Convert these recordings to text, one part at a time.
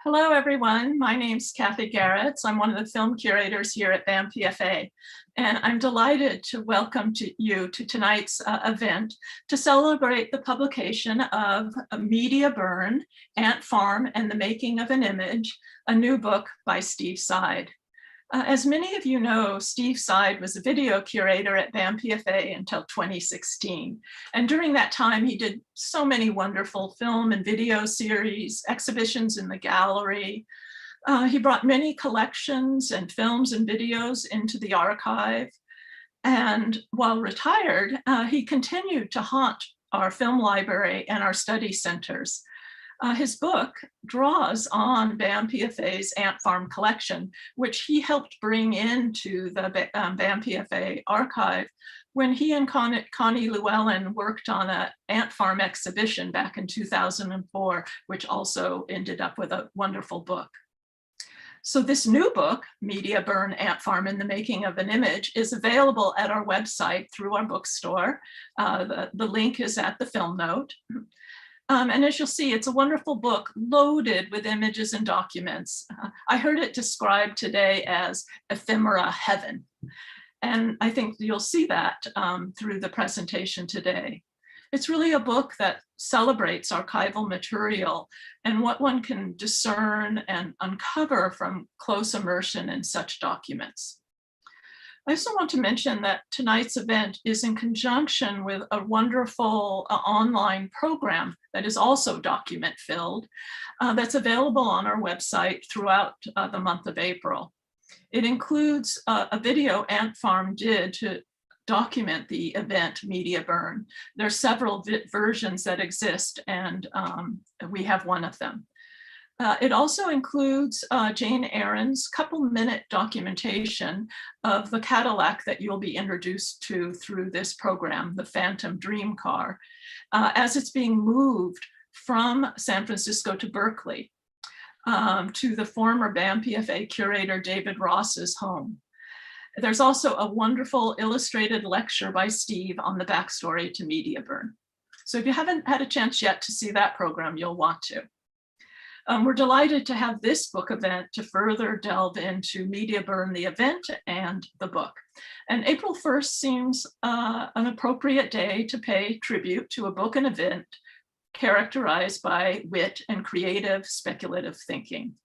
Hello, everyone. My name's Kathy Garrett. I'm one of the film curators here at BAM PFA, and I'm delighted to welcome you to tonight's event to celebrate the publication of Media Burn, Ant Farm and the Making of an Image, a new book by Steve Seid. As many of you know, Steve Seid was a video curator at BAM PFA until 2016. And during that time, he did so many wonderful film and video series, exhibitions in the gallery. He brought many collections and films and videos into the archive. And while retired, he continued to haunt our film library and our study centers. His book draws on BAM PFA's Ant Farm collection, which he helped bring into the BAM PFA archive when he and Connie Llewellyn worked on an Ant Farm exhibition back in 2004, which also ended up with a wonderful book. So this new book, Media Burn, Ant Farm and the Making of an Image, is available at our website through our bookstore. The link is at the film note. And as you'll see, it's a wonderful book loaded with images and documents. I heard it described today as ephemera heaven. And I think you'll see that through the presentation today. It's really a book that celebrates archival material and what one can discern and uncover from close immersion in such documents. I also want to mention that tonight's event is in conjunction with a wonderful online program that is also document filled that's available on our website throughout the month of April. It includes a video Ant Farm did to document the event Media Burn. There are several versions that exist, and we have one of them. It also includes Jane Aaron's couple-minute documentation of the Cadillac that you'll be introduced to through this program, the Phantom Dream Car, as it's being moved from San Francisco to Berkeley to the former BAM PFA curator David Ross's home. There's also a wonderful illustrated lecture by Steve on the backstory to Media Burn. So if you haven't had a chance yet to see that program, you'll want to. We're delighted to have this book event to further delve into Media Burn, the event and the book. And April 1st seems an appropriate day to pay tribute to a book and event characterized by wit and creative speculative thinking.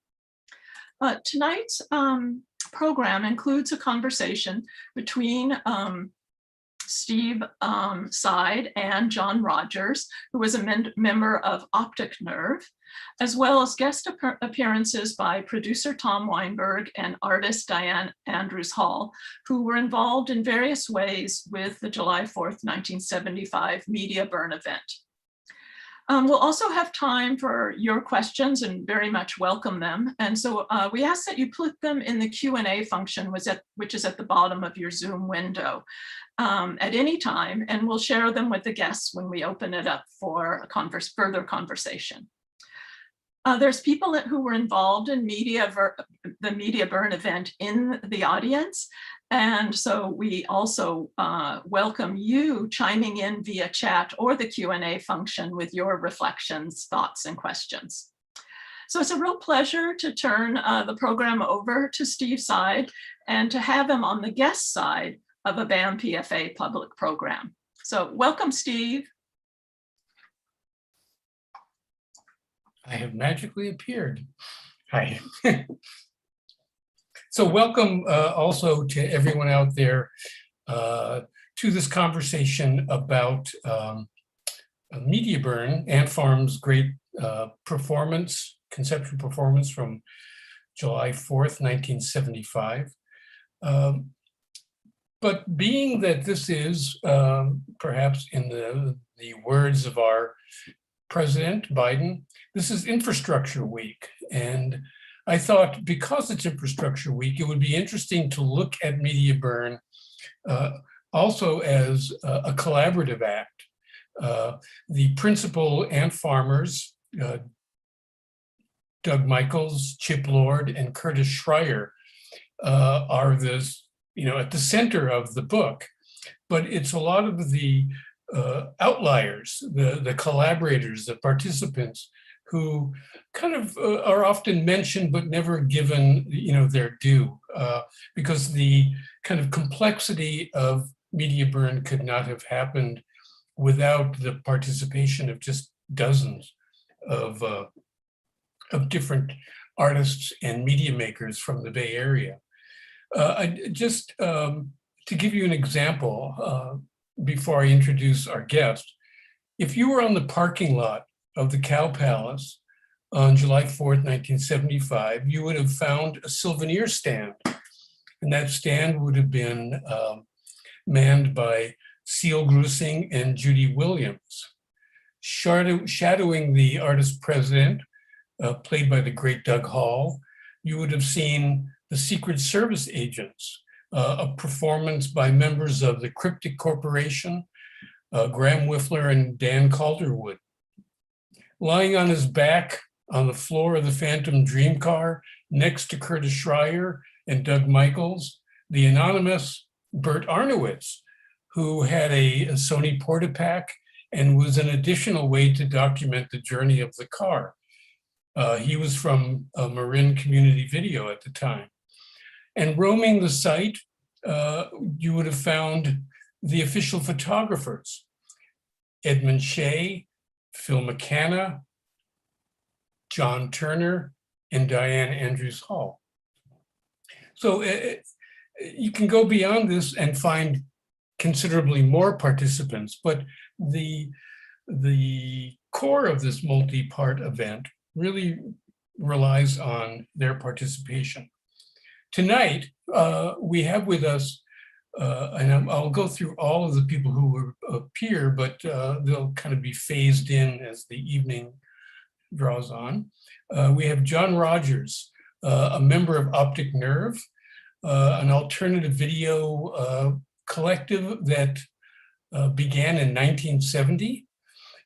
Tonight's program includes a conversation between Steve Seid and John Rogers, who was a member of Optic Nerve, as well as guest appearances by producer Tom Weinberg and artist Diane Andrews Hall, who were involved in various ways with the July 4th, 1975 Media Burn event. We'll also have time for your questions and very much welcome them. And so we ask that you put them in the Q&A function, which is at the bottom of your Zoom window at any time, and we'll share them with the guests when we open it up for further conversation. There's people who were involved in the Media Burn event in the audience. And so we also welcome you chiming in via chat or the Q&A function with your reflections, thoughts, and questions. So it's a real pleasure to turn the program over to Steve Seid and to have him on the guest side of a BAM PFA public program. So welcome, Steve. I have magically appeared. Hi. So welcome also to everyone out there to this conversation about Media Burn, Ant Farm's great conceptual performance from July 4th, 1975. But being that this is perhaps in the words of our President Biden, this is Infrastructure Week. And I thought because it's Infrastructure Week, it would be interesting to look at Media Burn also as a collaborative act. The principal ant farmers, Doug Michaels, Chip Lord, and Curtis Schreier are at the center of the book. But it's a lot of the outliers, the collaborators, the participants who kind of are often mentioned but never given, their due, because the kind of complexity of media burn could not have happened without the participation of just dozens of different artists and media makers from the Bay Area. To give you an example, before I introduce our guest, if you were on the parking lot of the Cow Palace on July 4th, 1975, you would have found a souvenir stand. And that stand would have been manned by Seal Grusing and Judy Williams. Shadowing the artist president, played by the great Doug Hall, you would have seen the Secret Service agents, a performance by members of the Cryptic Corporation, Graham Whiffler and Dan Calderwood. Lying on his back on the floor of the Phantom Dream Car, next to Curtis Schreier and Doug Michaels, the anonymous Bert Arnowitz, who had a Sony Portapack and was an additional way to document the journey of the car. He was from Marin Community Video at the time. And roaming the site, you would have found the official photographers, Edmund Shea, Phil McCanna, John Turner, and Diane Andrews Hall. So you can go beyond this and find considerably more participants, but the core of this multi-part event really relies on their participation. Tonight, we have with us, and I'll go through all of the people who will appear, but they'll kind of be phased in as the evening draws on. We have John Rogers, a member of Optic Nerve, an alternative video collective that began in 1970.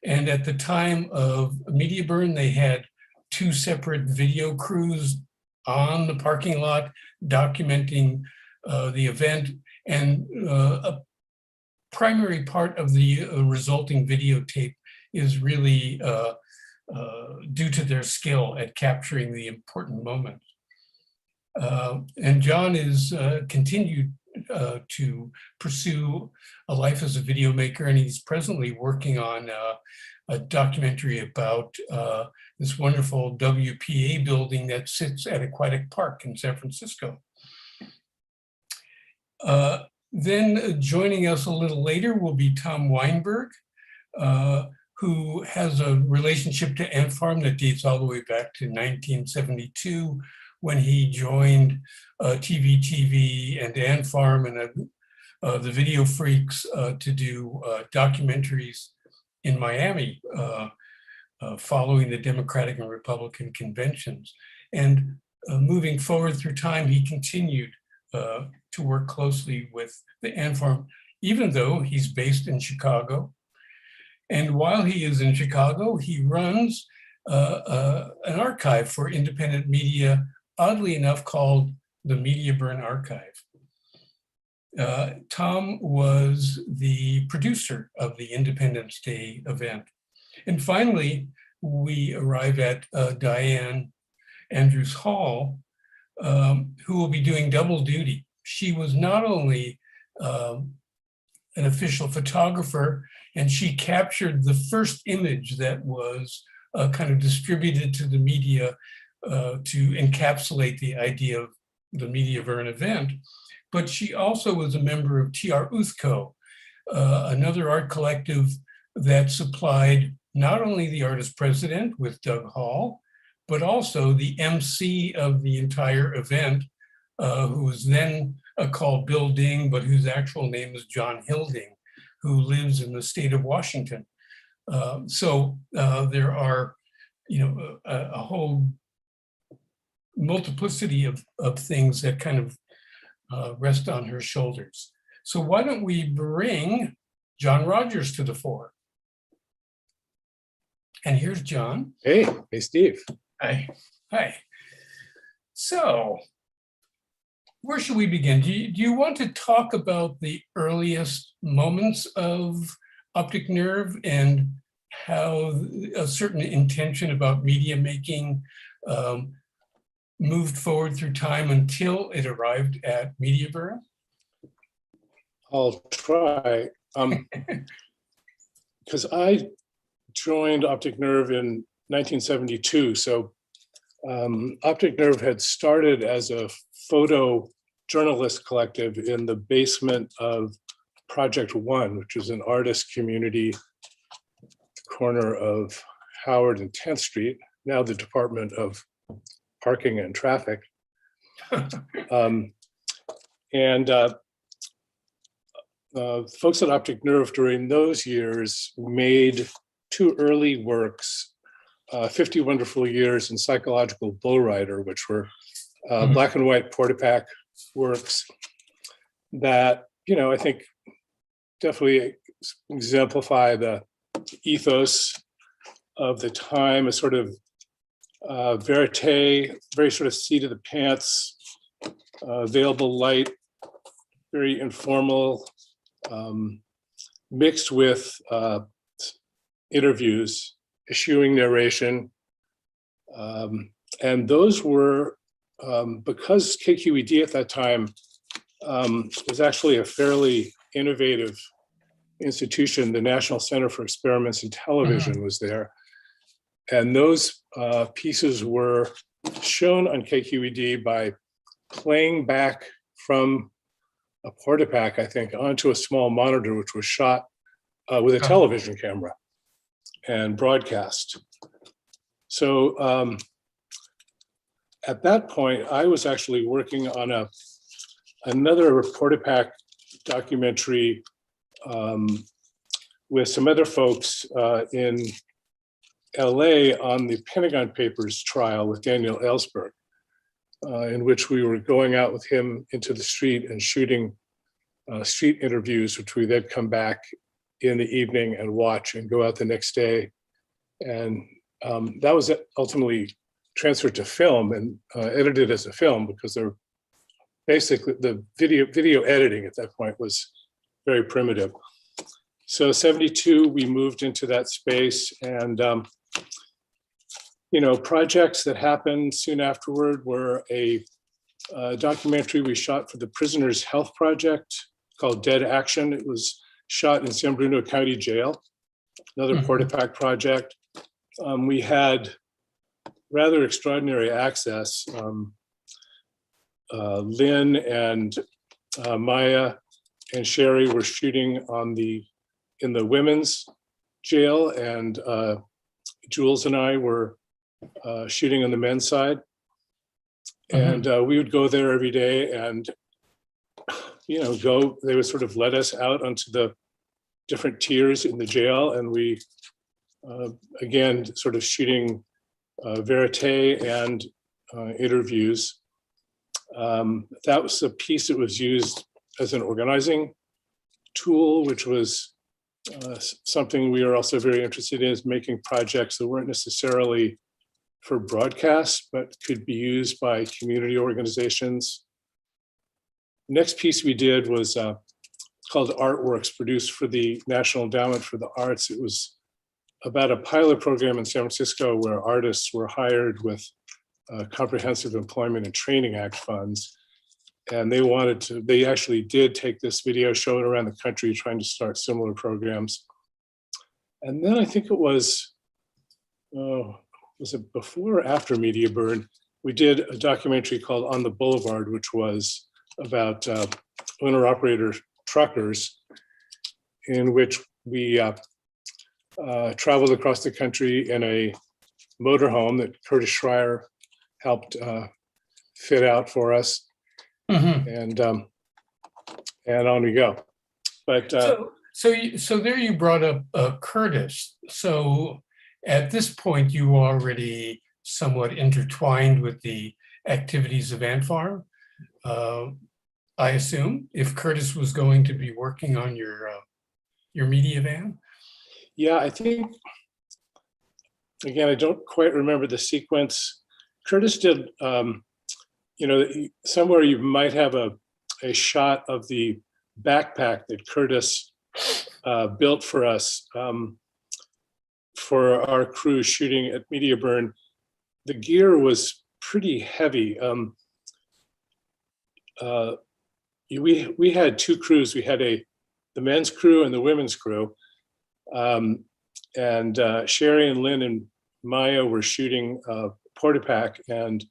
And at the time of Media Burn, they had 2 separate video crews on the parking lot documenting the event, and a primary part of the resulting videotape is really due to their skill at capturing the important moments. And John is continued to pursue a life as a video maker, and he's presently working on a documentary about this wonderful WPA building that sits at Aquatic Park in San Francisco. Then joining us a little later will be Tom Weinberg, who has a relationship to Ant Farm that dates all the way back to 1972, when he joined TV and Ant Farm and the Video Freaks to do documentaries in Miami following the Democratic and Republican conventions. And moving forward through time, he continued to work closely with the Ant Farm, even though he's based in Chicago. And while he is in Chicago, he runs an archive for independent media, oddly enough called the Media Burn Archive. Tom was the producer of the Independence Day event. And finally, we arrive at Diane Andrews Hall, who will be doing double duty. She was not only an official photographer, and she captured the first image that was kind of distributed to the media to encapsulate the idea of the Media Burn event, but she also was a member of T.R.Uthco, another art collective that supplied not only the artist president with Doug Hall, but also the MC of the entire event, who was then called Bill Ding, but whose actual name is John Hilding, who lives in the state of Washington. So there are, a whole multiplicity of things that kind of rest on her shoulders. So why don't we bring John Rogers to the fore? And here's John. Hey Steve. Hi. So where should we begin? Do you want to talk about the earliest moments of Optic Nerve and how a certain intention about media making moved forward through time until it arrived at MediaBurn? I'll try. Because I joined Optic Nerve in 1972. So Optic Nerve had started as a photo journalist collective in the basement of Project One, which is an artist community corner of Howard and 10th Street, now the Department of Parking and Traffic. Folks at Optic Nerve during those years made two early works, 50 Wonderful Years and Psychological Bull Rider, which were black and white Portapak works that, I think definitely exemplify the ethos of the time, a sort of verite, very sort of seat of the pants, available light, very informal, mixed with interviews, eschewing narration. And those were, because KQED at that time was actually a fairly innovative institution, the National Center for Experiments in Television was there. And those pieces were shown on KQED by playing back from a Portapak, I think, onto a small monitor, which was shot with a television camera and broadcast. So at that point, I was actually working on another Portapak documentary with some other folks in LA on the Pentagon Papers trial with Daniel Ellsberg, in which we were going out with him into the street and shooting street interviews, which we then come back in the evening and watch and go out the next day. And that was ultimately transferred to film and edited as a film, because they're basically the video editing at that point was very primitive. So 72, we moved into that space, and projects that happened soon afterward were a documentary we shot for the Prisoners Health Project called Dead Action. It was shot in San Bruno County Jail, another Portapak project. We had rather extraordinary access. Lynn and Maya and Sherry were shooting in the women's jail, and Jules and I were shooting on the men's side. And we would go there every day and, they would sort of let us out onto the different tiers in the jail. And we, again, sort of shooting verite and interviews. That was a piece that was used as an organizing tool, which was something we are also very interested in, is making projects that weren't necessarily for broadcast, but could be used by community organizations. Next piece we did was called Artworks, produced for the National Endowment for the Arts. It was about a pilot program in San Francisco where artists were hired with Comprehensive Employment and Training Act funds. And they actually did take this video, show it around the country, trying to start similar programs. And then I think it was it before or after MediaBurn, we did a documentary called On the Boulevard, which was about owner-operator truckers, in which we traveled across the country in a motorhome that Curtis Schreier helped fit out for us. And on we go. But so there you brought up Curtis. So at this point, you were already somewhat intertwined with the activities of Ant Farm, I assume, if Curtis was going to be working on your media van. Yeah, I think, again, I don't quite remember the sequence. Curtis did, somewhere you might have a shot of the backpack that Curtis built for us. for our crew shooting at Media Burn, the gear was pretty heavy. We had two crews. We had the men's crew and the women's crew. And Sherry and Lynn and Maya were shooting Portapack, and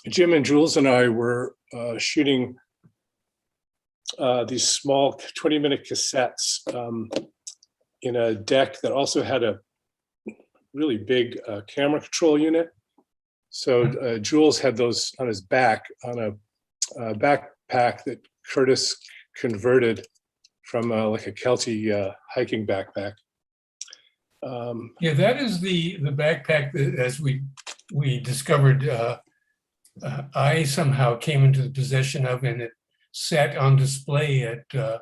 Jim and Jules and I were shooting these small 20-minute cassettes in a deck that also had a really big camera control unit. So Jules had those on his back on a backpack that Curtis converted from like a Kelty hiking backpack. Yeah, that is the backpack that, as we discovered, I somehow came into the possession of, and it sat on display at the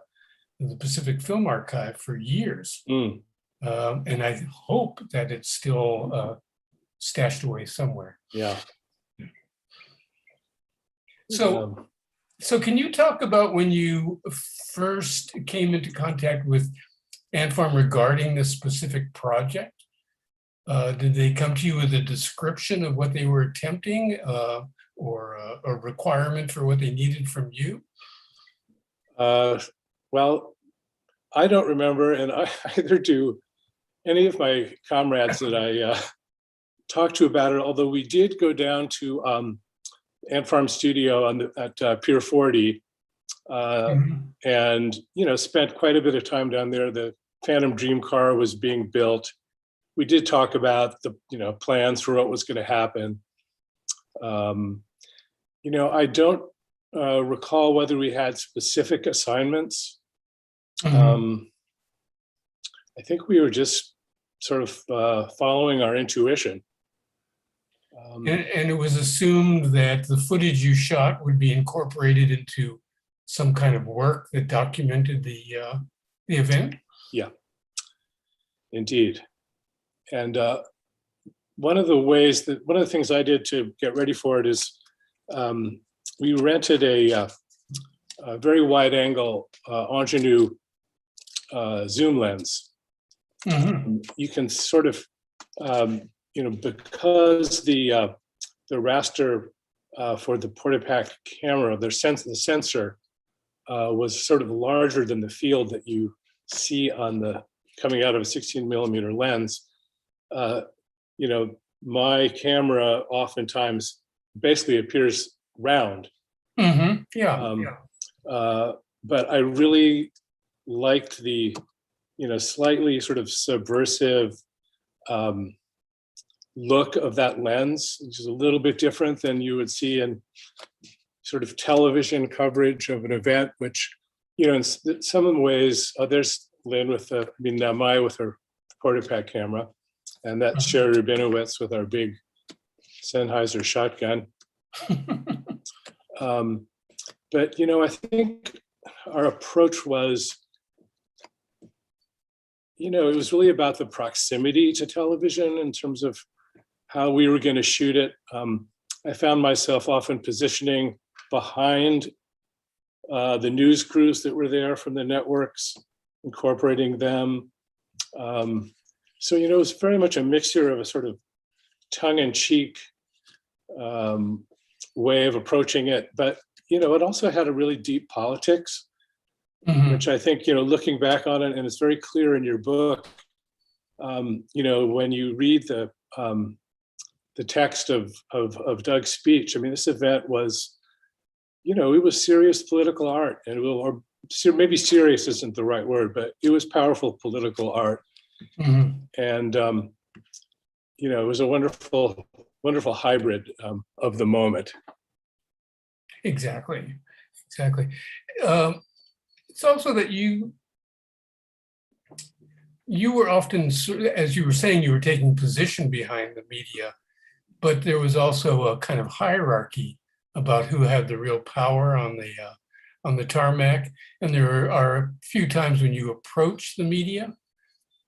Pacific Film Archive for years. And I hope that it's still stashed away somewhere. Yeah. So can you talk about when you first came into contact with Ant Farm regarding this specific project? Did they come to you with a description of what they were attempting, or a requirement for what they needed from you? Well, I don't remember, and either do any of my comrades that I talked to about it, although we did go down to Ant Farm Studio at Pier 40, and spent quite a bit of time down there. The Phantom Dream car was being built. We did talk about the plans for what was going to happen. I don't recall whether we had specific assignments. I think we were just sort of following our intuition. And it was assumed that the footage you shot would be incorporated into some kind of work that documented the event? Yeah, indeed. And one of the things I did to get ready for it is we rented a very wide angle ingenue zoom lens. You can sort of, because the raster for the Portapack camera, the sensor was sort of larger than the field that you see coming out of a 16mm lens. My camera oftentimes basically appears round. But I really liked the, slightly sort of subversive look of that lens, which is a little bit different than you would see in sort of television coverage of an event, which, in some ways, there's Lynn Maya with her Portapack camera, and that's Sherry Rubinowitz with our big Sennheiser shotgun. But, I think our approach was, it was really about the proximity to television in terms of how we were going to shoot it. I found myself often positioning behind the news crews that were there from the networks, incorporating them. So, it was very much a mixture of a sort of tongue-in-cheek way of approaching it. But, it also had a really deep politics, which I think, looking back on it, and it's very clear in your book, when you read the text of Doug's speech, this event was, it was serious political art, or maybe serious isn't the right word, but it was powerful political art. And, it was a wonderful, wonderful hybrid of the moment. Exactly. It's also that you were often, as you were saying, you were taking position behind the media, but there was also a kind of hierarchy about who had the real power on the tarmac. And there are a few times when you approach the media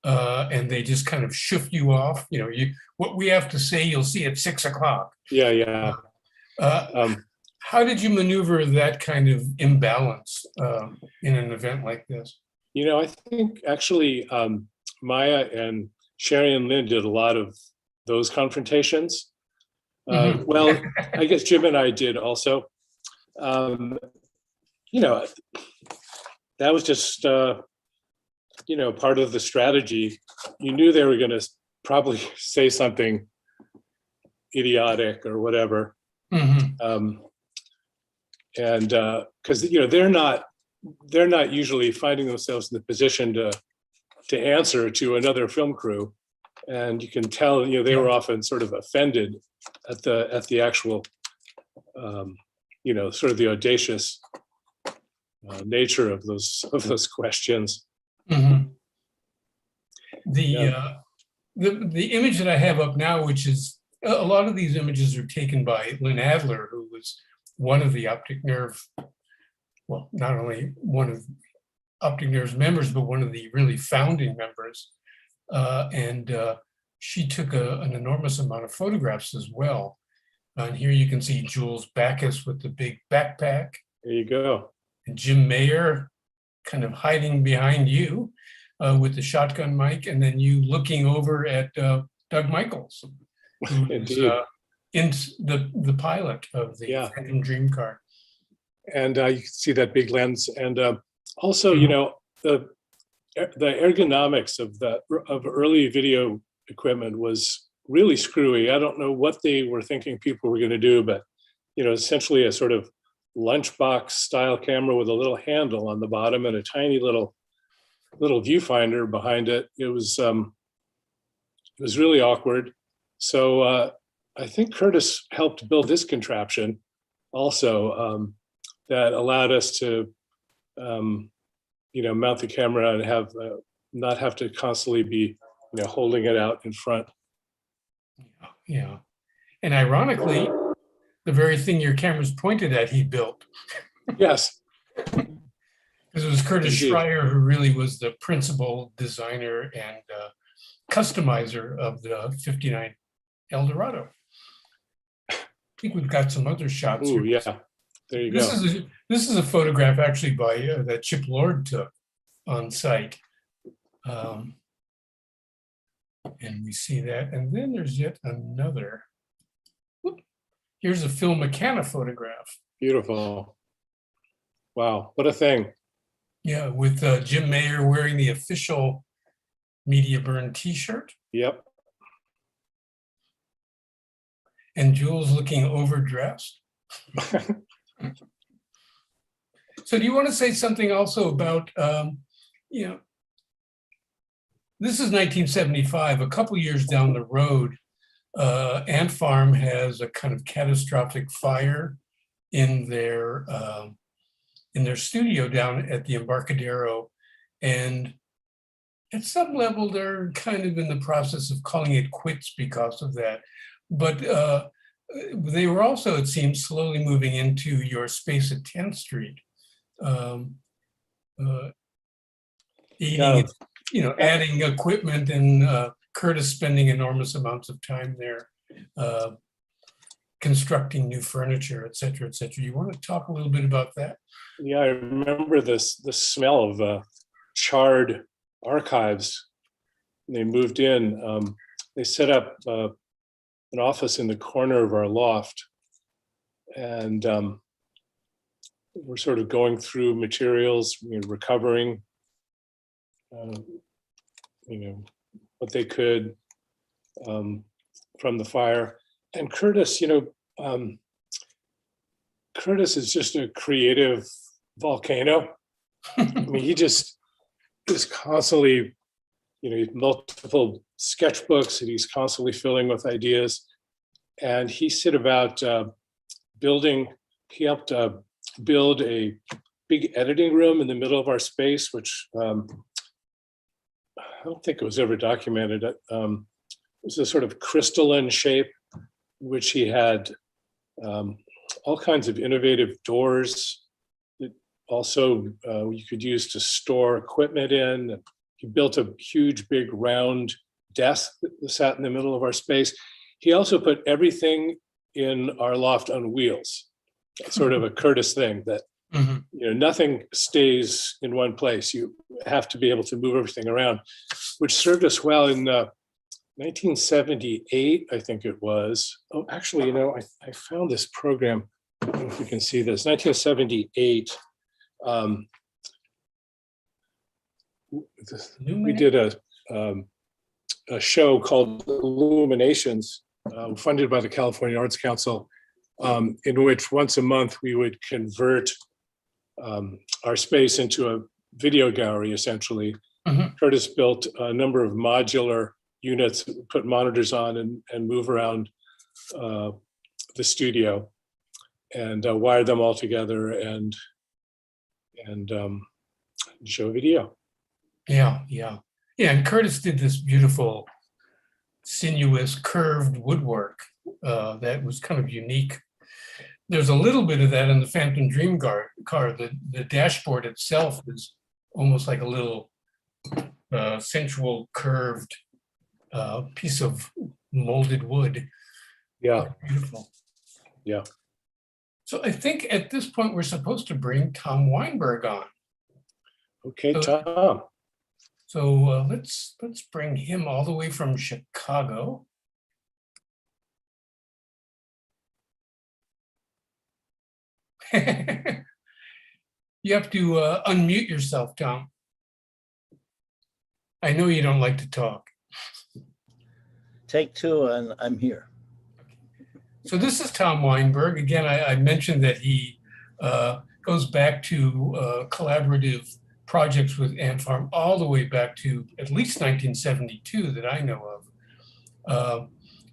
and they just kind of shoof you off. What we have to say, you'll see at 6 o'clock. Yeah. How did you maneuver that kind of imbalance in an event like this? I think actually Maya and Sherry and Lynn did a lot of those confrontations. Well, I guess Jim and I did also. You know, that was just, you know, part of the strategy. You knew they were going to probably say something idiotic or whatever. And because, you know, they're not usually finding themselves in the position to answer to another film crew. And you can tell, you know, they were often sort of offended at the actual, you know, sort of the audacious nature of those questions. The image that I have up now, which is a lot of these images are taken by Lynn Adler, who was one of the Optic Nerve, well, not only one of Optic Nerve's members, but one of the really founding members. And she took an enormous amount of photographs as well. And here you can see Jules Backus with the big backpack. There you go. And Jim Mayer kind of hiding behind you with the shotgun mic, and then you looking over at Doug Michaels, who is in the pilot of the Phantom Dream car. And you can see that big lens. And also, you know, the ergonomics of early video equipment was really screwy. I don't know what they were thinking people were going to do, but, you know, essentially a sort of lunchbox style camera with a little handle on the bottom and a tiny little viewfinder behind it. It was really awkward. So I think Curtis helped build this contraption also, that allowed us to you know, mount the camera and have not have to constantly be, you know, holding it out in front. Yeah, and ironically, the very thing your camera's pointed at, he built. Yes. Because it was Curtis Schreier who really was the principal designer and customizer of the 59 Eldorado. I think we've got some other shots. Ooh, yeah. There you go. This is a photograph actually by that Chip Lord took on site. And we see that. And then there's yet another. Whoop. Here's a Phil McKenna photograph. Beautiful. Wow, what a thing. Yeah, with Jim Mayer wearing the official Media Burn t-shirt. Yep. And Jules looking overdressed. So do you want to say something also about, you know, this is 1975, a couple years down the road, Ant Farm has a kind of catastrophic fire in their studio down at the Embarcadero. And at some level, they're kind of in the process of calling it quits because of that. But they were also, it seems, slowly moving into your space at 10th Street. Eating, you know, adding equipment, and Curtis spending enormous amounts of time there, constructing new furniture, et cetera, et cetera. You want to talk a little bit about that? Yeah, I remember the smell of charred archives. They moved in. They set up an office in the corner of our loft, and we're sort of going through materials, you know, recovering, you know, what they could from the fire. And Curtis, you know, Curtis is just a creative volcano. I mean, he just is constantly, you know, multiple sketchbooks that he's constantly filling with ideas. And he set about he helped build a big editing room in the middle of our space, which I don't think it was ever documented. It was a sort of crystalline shape, which he had all kinds of innovative doors that also you could use to store equipment in. He built a huge, big, round desk that sat in the middle of our space. He also put everything in our loft on wheels. Sort of a Curtis thing that, you know, nothing stays in one place. You have to be able to move everything around. which served us well in 1978, I think it was. Oh, actually, I found this program. I don't know if you can see this. 1978. We did a show called Illuminations, funded by the California Arts Council, in which once a month we would convert our space into a video gallery, essentially. Curtis built a number of modular units, put monitors on and move around the studio and wire them all together and show video. Yeah. And Curtis did this beautiful, sinuous, curved woodwork that was kind of unique. There's a little bit of that in the Phantom Dream car. The dashboard itself is almost like a little sensual, curved piece of molded wood. Yeah. Beautiful. Yeah. So I think at this point, we're supposed to bring Tom Weinberg on. Okay, Tom. So let's bring him all the way from Chicago. You have to unmute yourself, Tom. I know you don't like to talk. Take two, and I'm here. So this is Tom Weinberg. Again, I mentioned that he goes back to collaborative projects with Ant Farm all the way back to at least 1972 that I know of.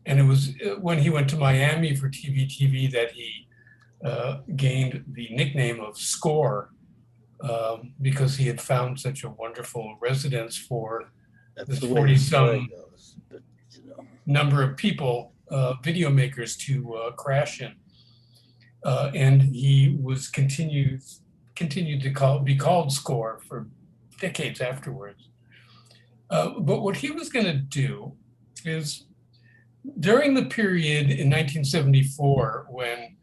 And it was when he went to Miami for TV that he gained the nickname of Score because he had found such a wonderful residence for this 40-some number of people, video makers to crash in. And he was continued to be called Score for decades afterwards. But what he was going to do is, during the period in 1974 when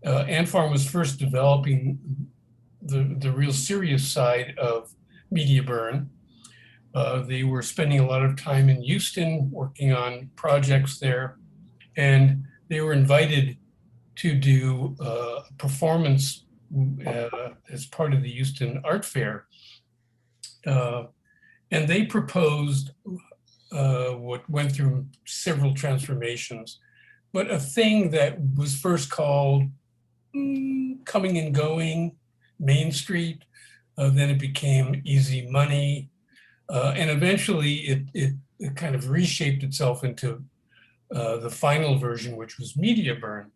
Ant Farm was first developing the real serious side of media burn, they were spending a lot of time in Houston working on projects there, and they were invited to do a performance as part of the Houston Art Fair. And they proposed what went through several transformations, but a thing that was first called Coming and Going, Main Street, then it became Easy Money, and eventually it kind of reshaped itself into the final version, which was Media Burn.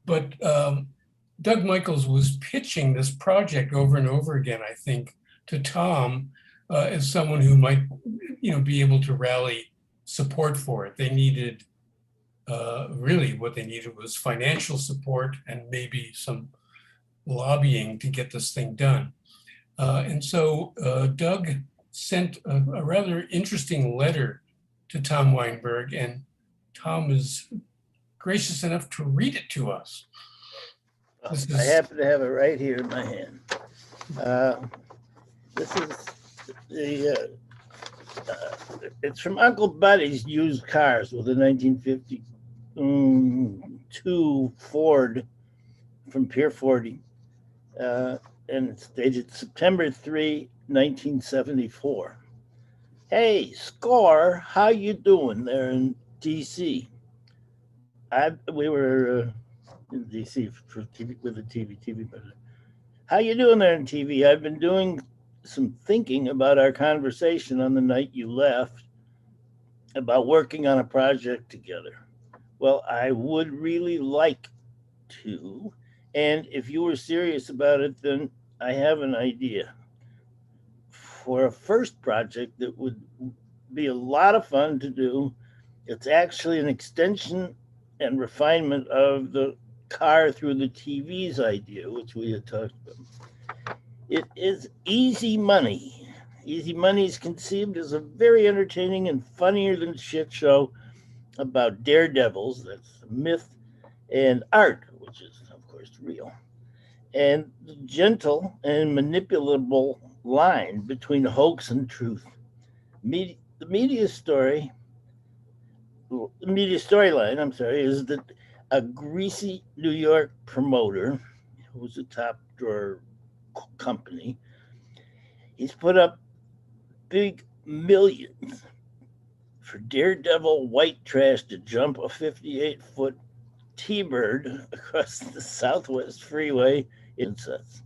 But Doug Michaels was pitching this project over and over again, I think, to Tom as someone who might, be able to rally support for it. They needed, really what they needed was financial support and maybe some lobbying to get this thing done. And so Doug sent a rather interesting letter to Tom Weinberg, and Tom is gracious enough to read it to us. I happen to have it right here in my hand. This is it's from Uncle Buddy's Used Cars with a 1952 Ford from Pier 40. And it's dated September 3, 1974. Hey, Score, how you doing there in DC? We were in DC for TV, with the TV, but how you doing there in TV? I've been doing some thinking about our conversation on the night you left about working on a project together. Well, I would really like to, and if you were serious about it, then I have an idea for a first project that would be a lot of fun to do. It's actually an extension and refinement of the car through the TV's idea, which we had talked about. It is Easy Money. Easy Money is conceived as a very entertaining and funnier than shit show about daredevils, that's a myth, and art, which is, of course, real. And the gentle and manipulable line between hoax and truth. the media storyline, I'm sorry, is that a greasy New York promoter, who's a top drawer company, he's put up big millions for daredevil white trash to jump a 58-foot T-bird across the Southwest Freeway in sets.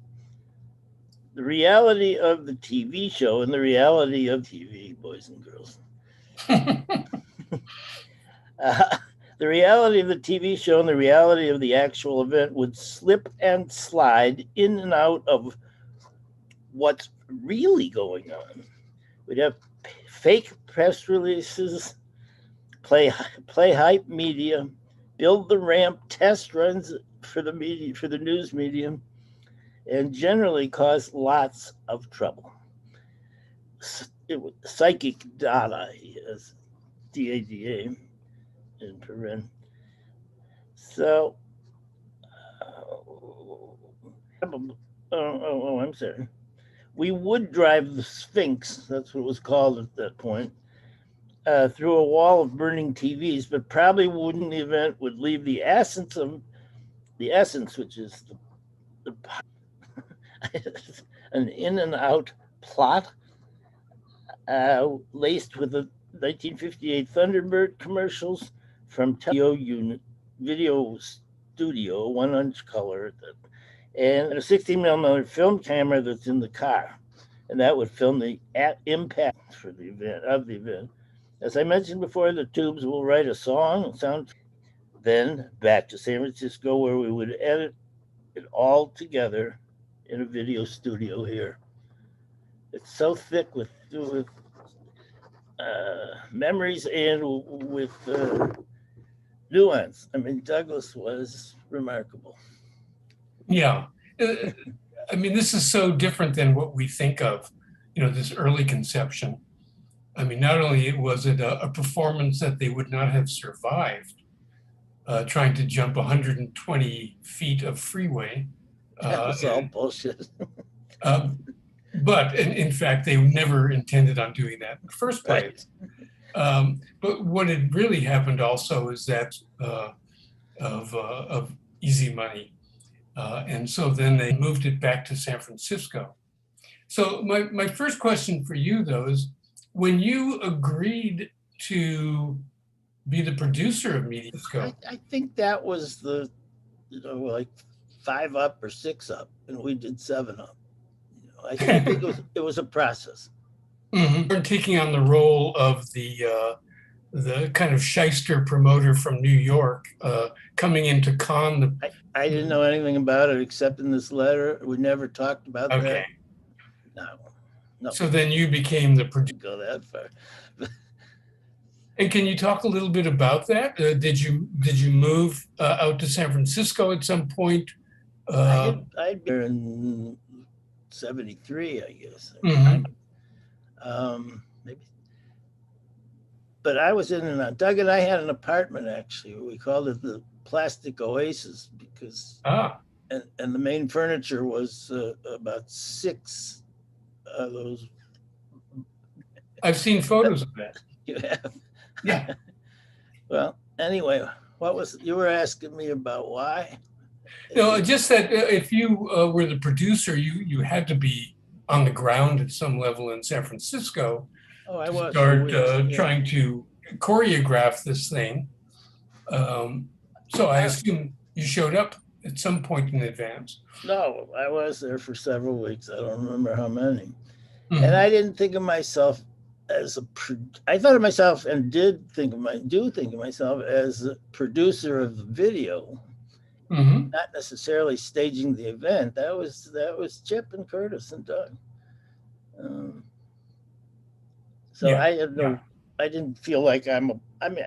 The reality of the TV show and the reality of TV, boys and girls. The reality of the TV show and the reality of the actual event would slip and slide in and out of what's really going on. We'd have fake press releases, play hype media, build the ramp, test runs for the media, for the news medium, and generally cause lots of trouble. Psychic data, as DADA in paren. So, I'm sorry. We would drive the Sphinx, that's what it was called at that point, through a wall of burning TVs, but probably wouldn't. The event would leave the essence, which is the an in and out plot, laced with the 1958 Thunderbird commercials from video studio, 1-inch color, and a 16mm film camera that's in the car, and that would film the impact for the event. As I mentioned before, the tubes will write a song and sound, then back to San Francisco, where we would edit it all together in a video studio here. It's so thick with memories and with nuance. I mean, Douglas was remarkable. Yeah. I mean, this is so different than what we think of, this early conception. I mean, not only was it a performance that they would not have survived, trying to jump 120 feet of freeway. That was all bullshit. But in fact, they never intended on doing that in the first place. Right. But what had really happened also is that of easy money. And so then they moved it back to San Francisco. So my first question for you, though, is when you agreed to be the producer of Mediascope. I think that was like 5 Up or 6 Up, and we did 7 Up. I think it was a process. Mm-hmm. You're taking on the role of the kind of shyster promoter from New York, coming into con. I didn't know anything about it except in this letter. We never talked about that. No. So then you became the producer. Go that far. And can you talk a little bit about that? Did you move out to San Francisco at some point? I'd been there in 73, I guess. Mm-hmm. Maybe. But I was Doug and I had an apartment, actually. We called it the Plastic Oasis because, and the main furniture was about 6 of those. I've seen photos of that. You have? Yeah. Well, anyway, you were asking me about why? No, just that if you were the producer, you had to be on the ground at some level in San Francisco. Oh, I was. Start trying to choreograph this thing. So I assume you showed up at some point in advance. No, I was there for several weeks. I don't remember how many. Mm-hmm. And I didn't think of myself as I thought of myself and do think of myself as a producer of the video, mm-hmm. not necessarily staging the event. That was Chip and Curtis and Doug. I didn't feel like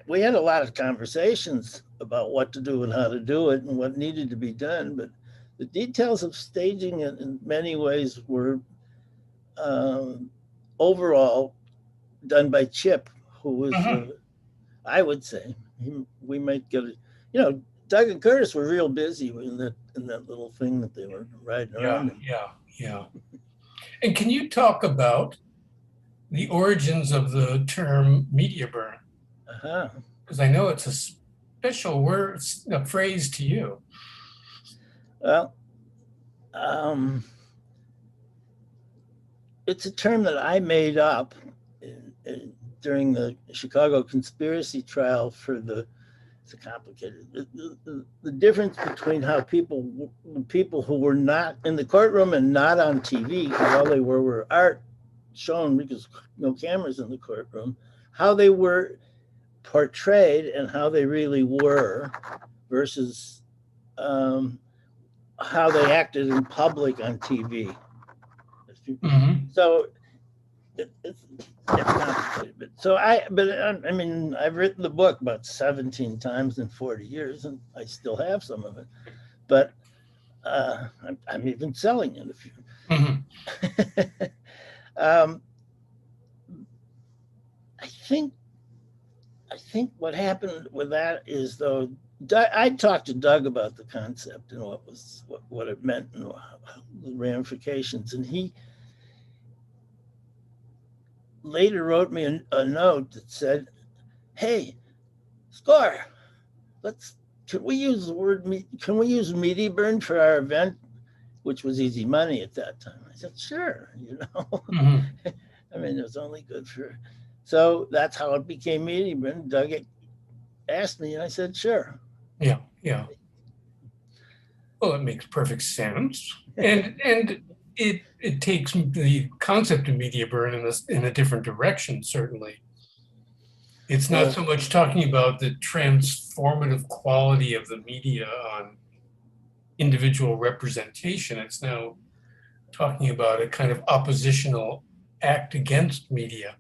we had a lot of conversations about what to do and how to do it and what needed to be done, but the details of staging it in many ways were overall done by Chip, who was, mm-hmm. I would say, we might get it. Doug and Curtis were real busy in that little thing that they were riding around in. Yeah. And can you talk about the origins of the term media burn? Uh-huh. Because I know it's a special word, a phrase to you. Well, it's a term that I made up during the Chicago conspiracy trial for the, it's complicated. The difference between how people who were not in the courtroom and not on TV, because all they were art shown because no cameras in the courtroom, how they were portrayed and how they really were versus how they acted in public on TV. Mm-hmm. So it's complicated. But I mean, I've written the book about 17 times in 40 years, and I still have some of it. But I'm even selling it. If you. Mm-hmm. I think what happened with that is, though, I talked to Doug about the concept and what it meant and the ramifications, and he later wrote me a note that said, "Hey, Score, can we use media burn for our event?" Which was easy money at that time. I said, "Sure," Mm-hmm. I mean, it was only good for. So that's how it became media burn. Doug asked me, and I said, "Sure." Yeah, yeah. Well, it makes perfect sense, and it takes the concept of media burn in a different direction. Certainly, it's not so much talking about the transformative quality of the media on individual representation. It's now talking about a kind of oppositional act against media.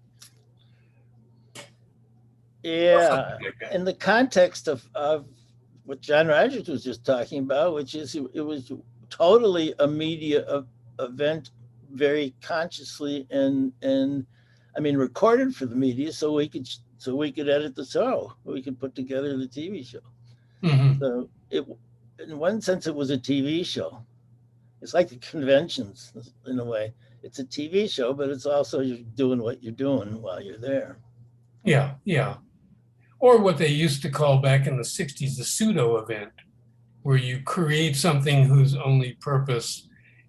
Yeah, Like in the context of what John Rogers was just talking about, which is it was totally a media event, very consciously and I mean recorded for the media, so we could edit the show, we could put together the TV show. Mm-hmm. So in one sense, it was a TV show. It's like the conventions in a way. It's a TV show, but it's also you're doing what you're doing while you're there. Yeah, yeah. Or what they used to call back in the 60s, the pseudo event, where you create something whose only purpose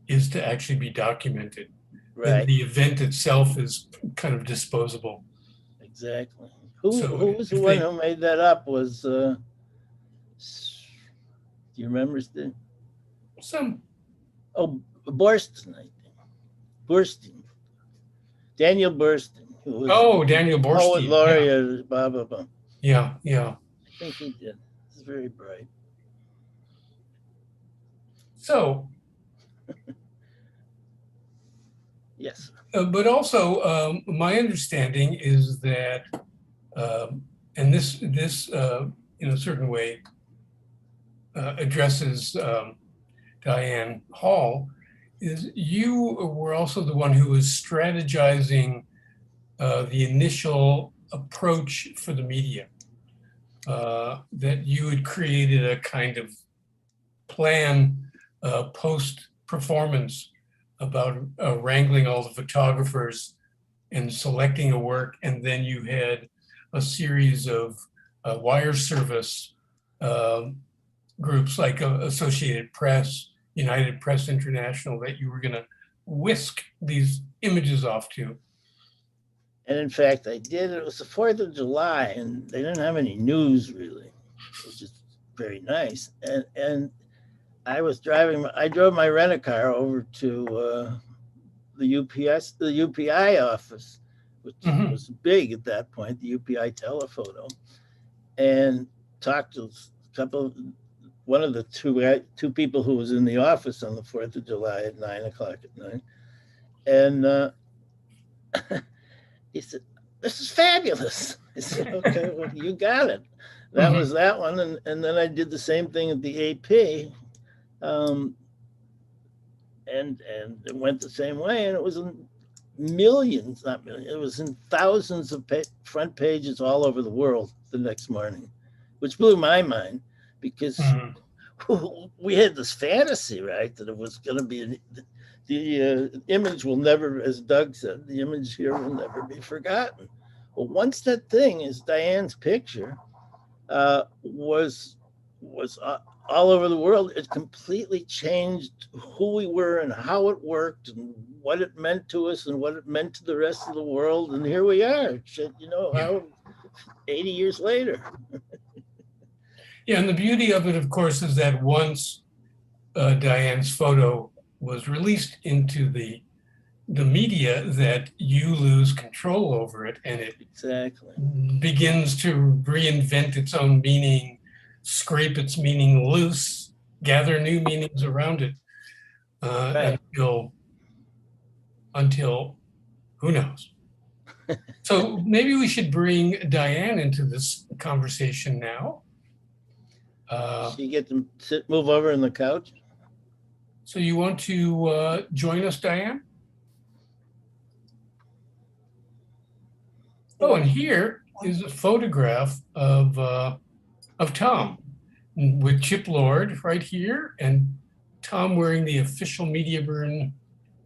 is to actually be documented. Right. And the event itself is kind of disposable. Exactly. Who was the if one they- who made that up? Was do you remember? Some, Borstein, I think. Borstein. Daniel Borstein, who was Daniel poet Borstein. laureate, blah, blah, blah. Yeah, yeah. I think he did. He's very bright. So, Yes. but also my understanding is that, and this in a certain way addresses Diane Hall, is you were also the one who was strategizing the initial approach for the media, that you had created a kind of plan post-performance about wrangling all the photographers and selecting a work, and then you had a series of wire service groups like Associated Press, United Press International, that you were going to whisk these images off to. And in fact, I did. It was the 4th of July, and they didn't have any news really, which is very nice. And I drove my rent-a-car over to the UPI office, which was big at that point, the UPI telephoto, and talked to one of the two people who was in the office on the 4th of July at 9:00 at night. And he said, "This is fabulous." I said, "Okay, well, you got it." That was that one. And then I did the same thing at the AP. And it went the same way. And it was in millions, not millions, it was in thousands of front pages all over the world the next morning, which blew my mind because we had this fantasy, right, that it was going to be the image will never, as Doug said, the image here will never be forgotten. But once that thing, is Diane's picture, was all over the world, it completely changed who we were and how it worked and what it meant to us and what it meant to the rest of the world. And here we are, you know, how 80 years later. Yeah, and the beauty of it, of course, is that once Diane's photo was released into the media, that you lose control over it, and it Exactly begins to reinvent its own meaning, scrape its meaning loose, gather new meanings around it, right. until who knows. So maybe we should bring Diane into this conversation now. She get to move over on the couch. So you want to join us, Diane? Oh, and here is a photograph of Tom with Chip Lord right here, and Tom wearing the official Media Burn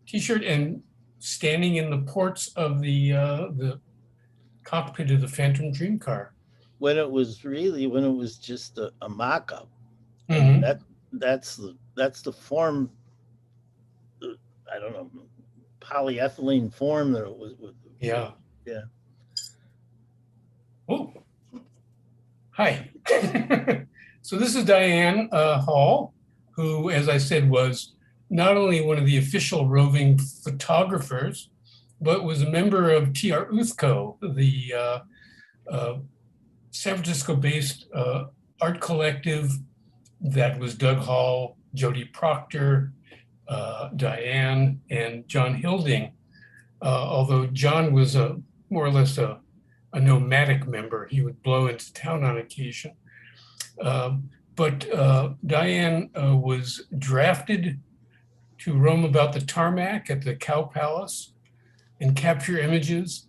t-shirt and standing in the ports of the cockpit of the Phantom Dream car. When it was just a mock-up. Mm-hmm. That's the form, I don't know, polyethylene form that it was. Yeah. Yeah. Oh, hi. So this is Diane Hall, who, as I said, was not only one of the official roving photographers, but was a member of T.R.Uthco, the San Francisco-based art collective that was Doug Hall, Jody Proctor, Diane, and John Hilding. Although John was more or less a nomadic member. He would blow into town on occasion. But Diane was drafted to roam about the tarmac at the Cow Palace and capture images.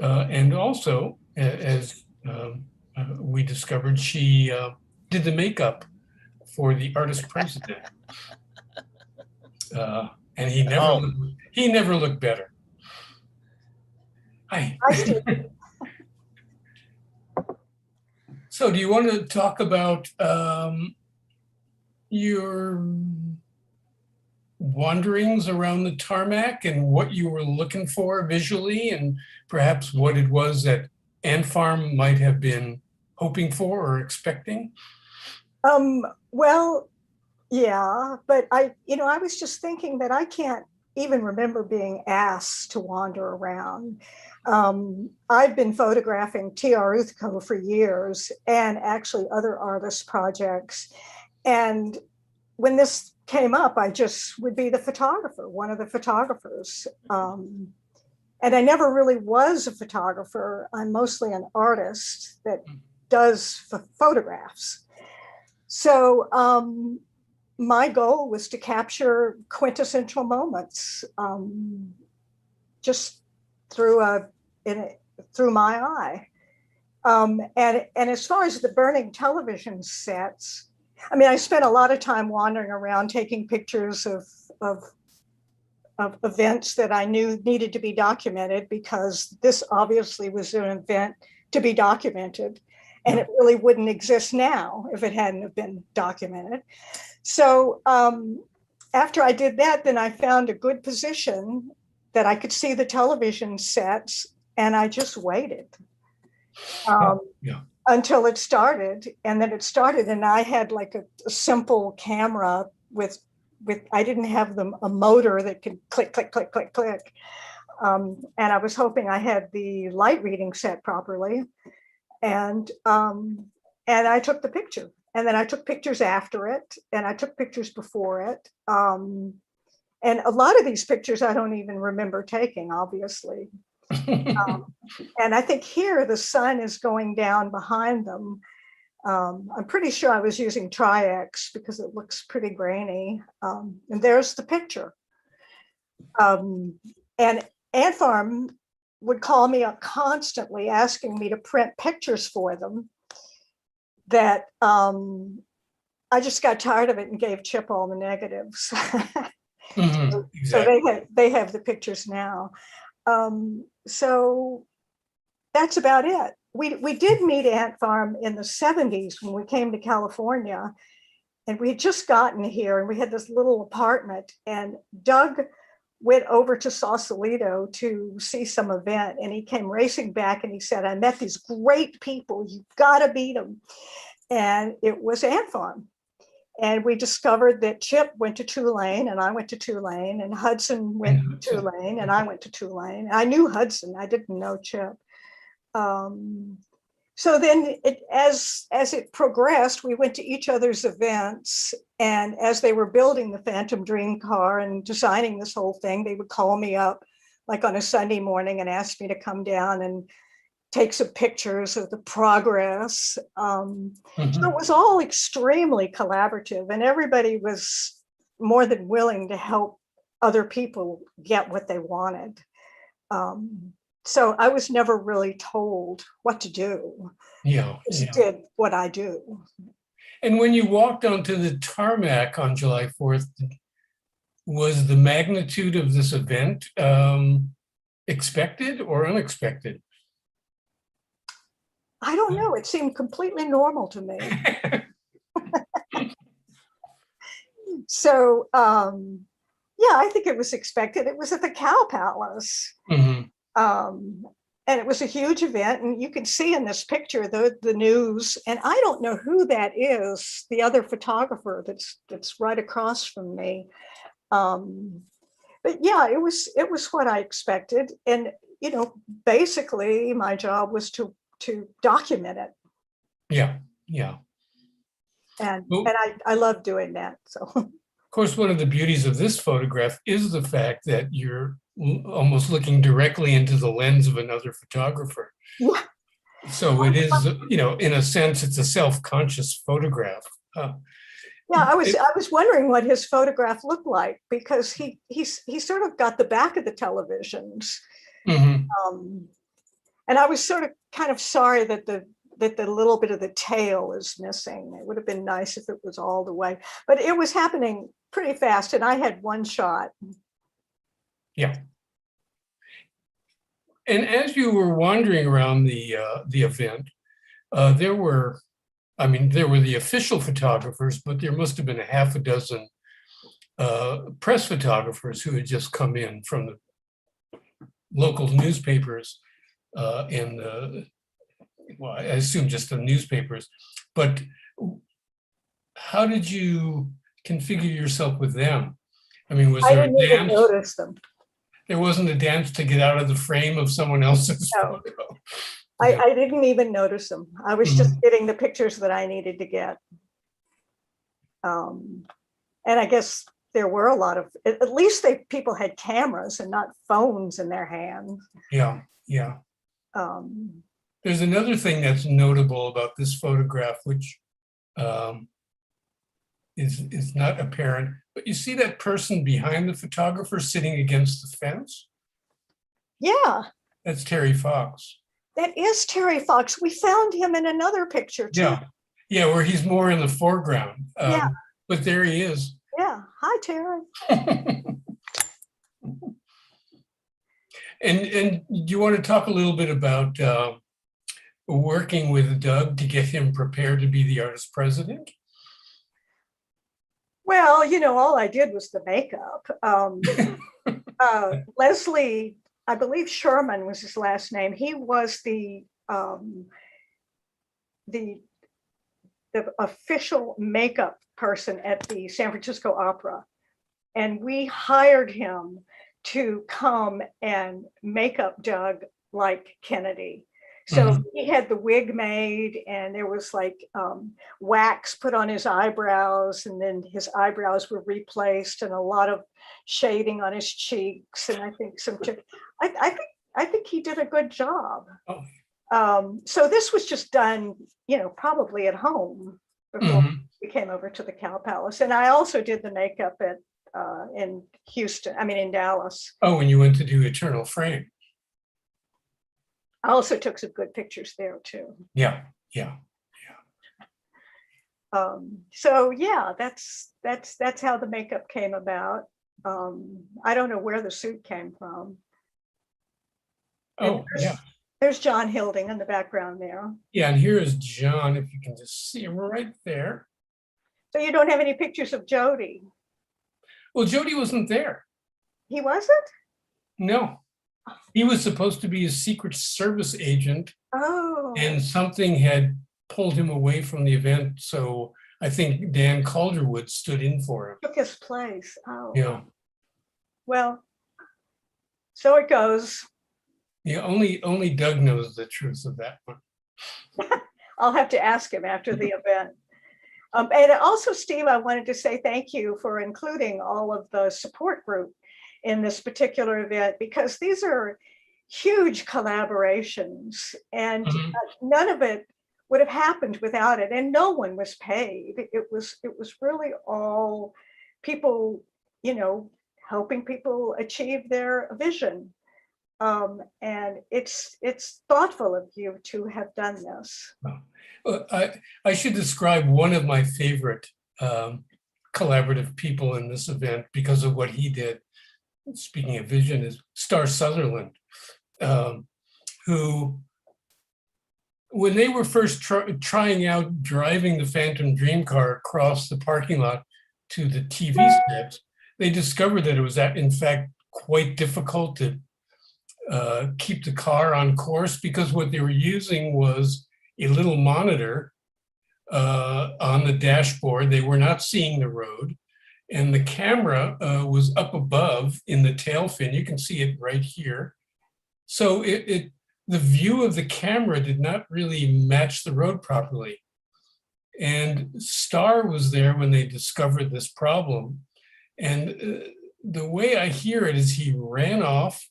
And also, as we discovered, she did the makeup for the artist president. And he never looked better. Hi. So do you want to talk about your wanderings around the tarmac and what you were looking for visually, and perhaps what it was that Ant Farm might have been hoping for or expecting? Well, yeah, but I was just thinking that I can't even remember being asked to wander around. I've been photographing T.R.Uthco for years, and actually other artist projects. And when this came up, I just would be the photographer, one of the photographers. And I never really was a photographer. I'm mostly an artist that does photographs. So my goal was to capture quintessential moments just through my eye. And as far as the burning television sets, I mean, I spent a lot of time wandering around taking pictures of events that I knew needed to be documented, because this obviously was an event to be documented, and it really wouldn't exist now if it hadn't have been documented. So after I did that, then I found a good position that I could see the television sets, and I just waited until it started. And then it started, and I had like a simple camera with I didn't have a motor that could click, click, click, click, click. And I was hoping I had the light reading set properly. And I took the picture, and then I took pictures after it, and I took pictures before it. And a lot of these pictures I don't even remember taking, obviously. And I think here the sun is going down behind them. I'm pretty sure I was using Tri-X because it looks pretty grainy. And there's the picture. And Ant Farm would call me up constantly asking me to print pictures for them that I just got tired of it and gave Chip all the negatives. Mhm, So exactly. they have the pictures now. So that's about it. We did meet Ant Farm in the 70s when we came to California, and we had just gotten here, and we had this little apartment, and Doug went over to Sausalito to see some event, and he came racing back and he said, I met these great people, you gotta meet them. And it was Ant Farm. And we discovered that Chip went to Tulane and I went to Tulane, and Hudson went to Tulane and I went to Tulane. I knew Hudson, I didn't know Chip. So then as it progressed, we went to each other's events, and as they were building the Phantom Dream car and designing this whole thing, they would call me up like on a Sunday morning and ask me to come down and take some pictures of the progress. So it was all extremely collaborative, and everybody was more than willing to help other people get what they wanted. So I was never really told what to do. Yeah, Just yeah. did what I do. And when you walked onto the tarmac on July 4th, was the magnitude of this event expected or unexpected? I don't know. It seemed completely normal to me. So, yeah, I think it was expected. It was at the Cow Palace. Mhm. And it was a huge event. And you can see in this picture the news. And I don't know who that is, the other photographer that's right across from me. But yeah, it was what I expected. And, you know, basically my job was to document it. Yeah, yeah. And Well, I love doing that. So of course, one of the beauties of this photograph is the fact that you're almost looking directly into the lens of another photographer. yeah. So it is, you know, in a sense, it's a self-conscious photograph. Yeah, I was wondering what his photograph looked like, because he sort of got the back of the televisions. Mhm. And I was sort of kind of sorry that the little bit of the tail is missing. It would have been nice if it was all the way, but it was happening pretty fast, and I had one shot. Yeah. And as you were wandering around the event, there were the official photographers, but there must have been a half a dozen press photographers who had just come in from the local newspapers and well, I assume just the newspapers. But how did you configure yourself with them? I mean, was I there a didn't even dance? notice them. There wasn't a dance to get out of the frame of someone else's No. photo. Yeah. I didn't even notice them. I was just getting the pictures that I needed to get. And I guess there were a lot of, at least people had cameras and not phones in their hands. Yeah, yeah. Um, There's another thing that's notable about this photograph, which is not apparent, but you see that person behind the photographer sitting against the fence? yeah, That's Terry Fox. that is Terry Fox. We found him in another picture too. Yeah, yeah, where he's more in the foreground. Yeah. But there he is. Yeah. Hi, Terry. And you want to talk a little bit about working with Doug to get him prepared to be the artist president? Well, you know, all I did was the makeup. Leslie, I believe Sherman was his last name. He was the official makeup person at the San Francisco Opera. And we hired him to come and make up Doug like Kennedy. So he had the wig made, and there was like wax put on his eyebrows, and then his eyebrows were replaced, and a lot of shading on his cheeks. And I think I think he did a good job. So this was just done, you know, probably at home before we came over to the Cow Palace. And I also did the makeup at in Houston, I mean in Dallas. Oh, when you went to do Eternal Frame. I also took some good pictures there too. Yeah, yeah, yeah. So yeah, that's how the makeup came about. I don't know where the suit came from. And Oh, yeah. there's John Hilding in the background there. Yeah, and here is John, if you can just see him right there. So you don't have any pictures of Jody? Well, Jody wasn't there. He wasn't? No. He was supposed to be a Secret Service agent, Oh. and something had pulled him away from the event. So I think Dan Calderwood stood in for him. Took his place. Oh. Yeah. Well, so it goes. Yeah, only Doug knows the truth of that one. I'll have to ask him after the event. And also, Steve, I wanted to say thank you for including all of the support group in this particular event, because these are huge collaborations, and none of it would have happened without it, and no one was paid. It was really all people, you know, helping people achieve their vision. And it's thoughtful of you to have done this. I should describe one of my favorite collaborative people in this event because of what he did. Speaking of vision, is Star Sutherland, who, when they were first trying out driving the Phantom Dream car across the parking lot to the TV set, they discovered that it was, in fact, quite difficult to keep the car on course, because what they were using was a little monitor on the dashboard. They were not seeing the road, and the camera was up above in the tail fin. You can see it right here. So the view of the camera did not really match the road properly. And Star was there when they discovered this problem. And the way I hear it is he ran off,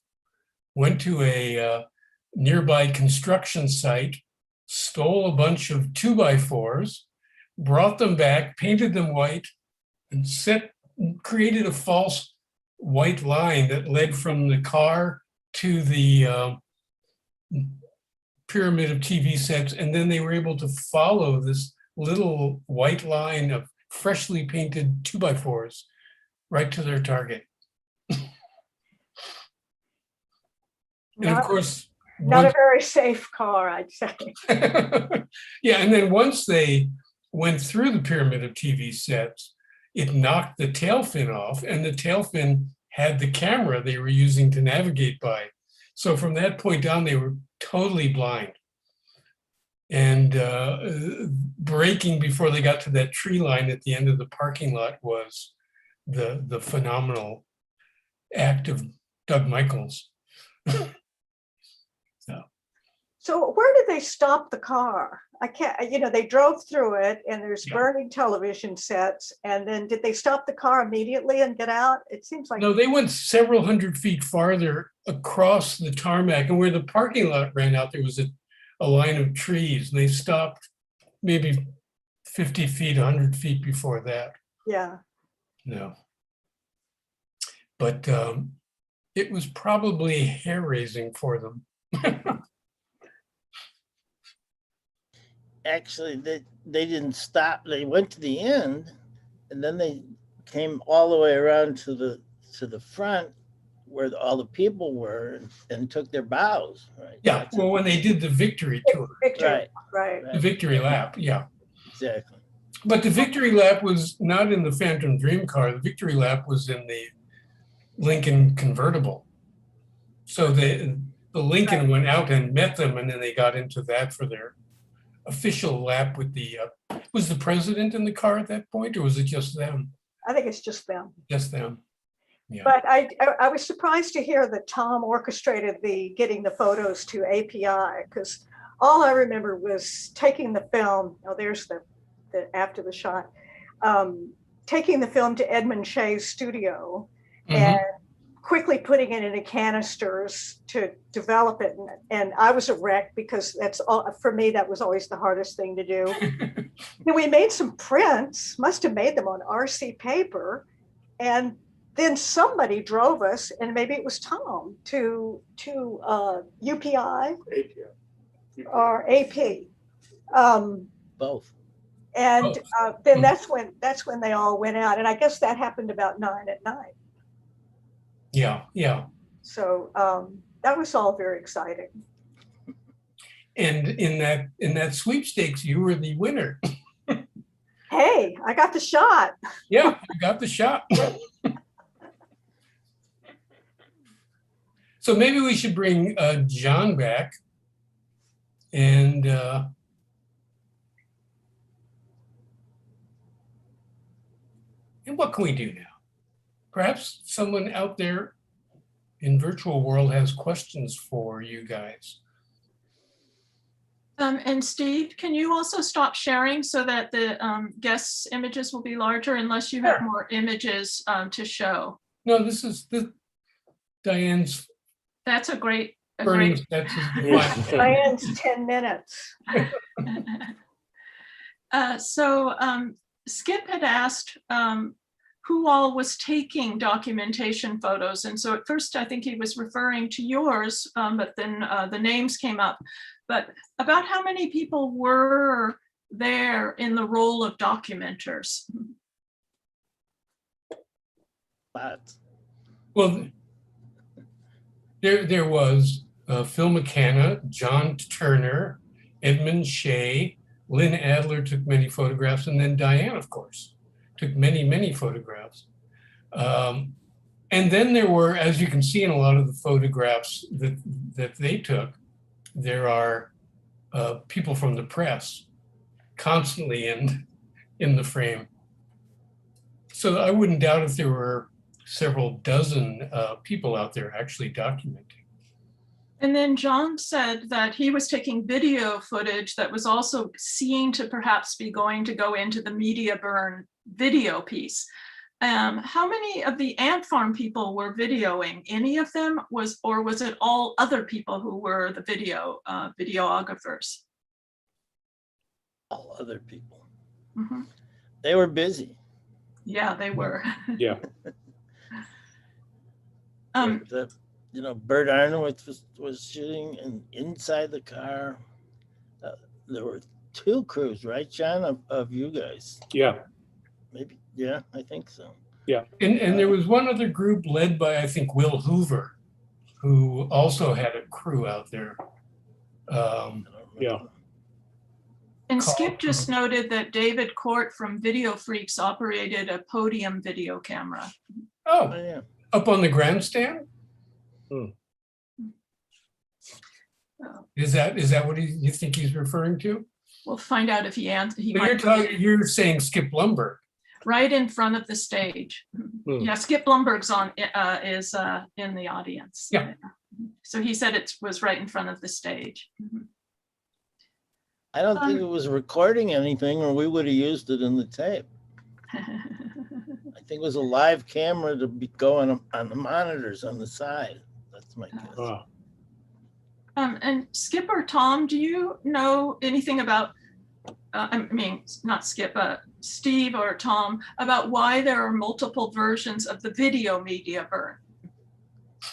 went to a nearby construction site, stole a bunch of 2x4s, brought them back, painted them white, and created a false white line that led from the car to the pyramid of TV sets. And then they were able to follow this little white line of freshly painted 2x4s right to their target. And of course, not a very safe car, I'd say. Yeah, and then once they went through the pyramid of TV sets, it knocked the tail fin off, and the tail fin had the camera they were using to navigate by. So from that point on, they were totally blind. And braking before they got to that tree line at the end of the parking lot was the phenomenal act of Doug Michaels. So where did they stop the car? I can't, you know, they drove through it and there's burning television sets. And then did they stop the car immediately and get out? It seems like. No, they went several hundred feet farther across the tarmac, and where the parking lot ran out, there was a line of trees, and they stopped maybe 50 feet, 100 feet before that. Yeah. No. But it was probably hair-raising for them. Actually, they didn't stop. They went to the end, and then they came all the way around to the front where all the people were, and took their bows. Right. Yeah. Well, when they did the victory tour, Right. the victory lap. Yeah. Exactly. But the victory lap was not in the Phantom Dream car. The victory lap was in the Lincoln convertible. So the Lincoln went out and met them, and then they got into that for their official lap with the, was the president in the car at that point, or was it just them? I think it's just them. Just them. Yeah. But I was surprised to hear that Tom orchestrated the getting the photos to API, because all I remember was taking the film. Oh, there's the after the shot. Taking the film to Edmund Shea's studio and quickly putting it into canisters to develop it. And I was a wreck, because that's all for me. That was always the hardest thing to do. Then we made some prints, must have made them on RC paper. And then somebody drove us, and maybe it was Tom, to UPI or AP. Both. And then that's when they all went out. And I guess that happened about 9 at night. Yeah, yeah. So that was all very exciting. And in that sweepstakes, you were the winner. Hey, I got the shot. Yeah, you got the shot. So maybe we should bring John back. And what can we do now? Perhaps someone out there in virtual world has questions for you guys. And Steve, can you also stop sharing so that the guests' images will be larger unless you have Sure. more images to show? No, this is Diane's That's a great, burning. That's Diane's 10 minutes. So Skip had asked who all was taking documentation photos. And so at first I think he was referring to yours, but then the names came up. But about how many people were there in the role of documenters? Lots. Well, there was Phil McKenna, John Turner, Edmund Shea, Lynn Adler took many photographs, and then Diane, of course, took many, many photographs. And then there were, as you can see in a lot of the photographs that they took, there are people from the press constantly in the frame. So I wouldn't doubt if there were several dozen people out there actually documenting. And then John said that he was taking video footage that was also seen to perhaps be going to go into the media burn video piece. How many of the ant farm people were videoing? Any of them or was it all other people who were the videographers? All other people. Mm-hmm. They were busy. Yeah, they were. Yeah. Bert Arnowitz was shooting inside the car. There were 2 crews, right, John, of you guys? Yeah. Maybe, yeah, I think so. Yeah. And there was one other group led by, I think, Will Hoover, who also had a crew out there. Yeah. And Skip just noted that David Court from Video Freaks operated a podium video camera. Oh, Yeah. up on the grandstand? Is that what you think he's referring to? We'll find out if he answers. You're saying Skip Blumberg. Right in front of the stage. Yeah, Skip Blumberg's is in the audience. Yeah. So he said it was right in front of the stage. I don't think it was recording anything, or we would have used it in the tape. I think it was a live camera to be going on the monitors on the side. That's my guess. Wow. And Skip or Tom, do you know anything about, not Skip, Steve or Tom, about why there are multiple versions of the video media burn?